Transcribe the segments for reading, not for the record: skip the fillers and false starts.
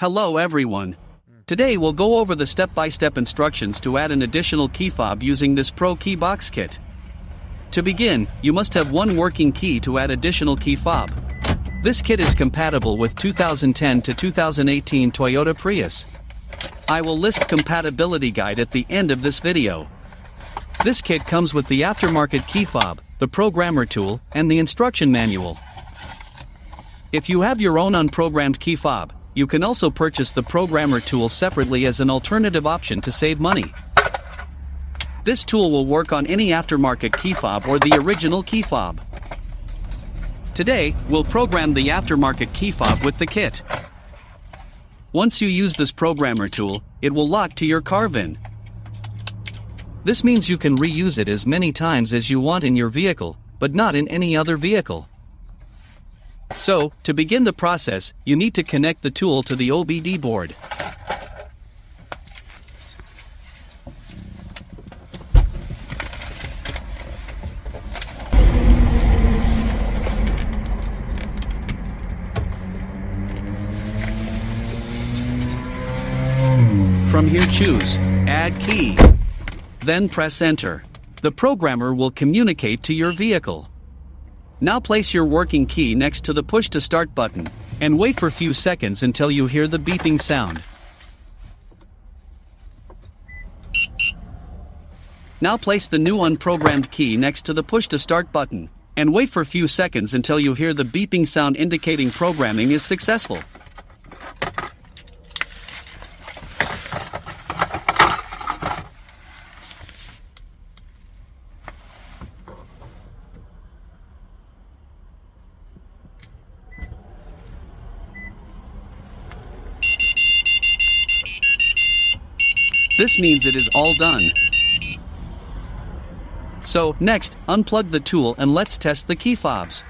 Hello everyone. Today we'll go over the step-by-step instructions to add an additional key fob using this ProKeyBox kit. To begin, you must have one working key to add additional key fob. This kit is compatible with 2010 to 2018 Toyota Prius. I will list compatibility guide at the end of this video. This kit comes with the aftermarket key fob, the programmer tool, and the instruction manual. If you have your own unprogrammed key fob, you can also purchase the programmer tool separately as an alternative option to save money. This tool will work on any aftermarket key fob or the original key fob. Today, we'll program the aftermarket key fob with the kit. Once you use this programmer tool, it will lock to your car VIN. This means you can reuse it as many times as you want in your vehicle, but not in any other vehicle. So, to begin the process, you need to connect the tool to the OBD board. From here choose Add Key. Then press Enter. The programmer will communicate to your vehicle. Now place your working key next to the push to start button, and wait for a few seconds until you hear the beeping sound. Now place the new unprogrammed key next to the push to start button, and wait for a few seconds until you hear the beeping sound indicating programming is successful. This means it is all done. So, next, unplug the tool and let's test the key fobs.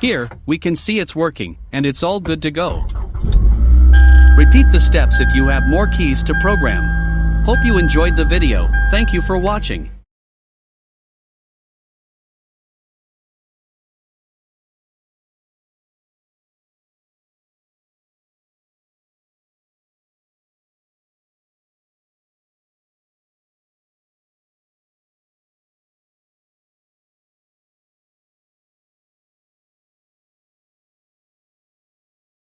Here, we can see it's working, and it's all good to go. Repeat the steps if you have more keys to program. Hope you enjoyed the video. Thank you for watching.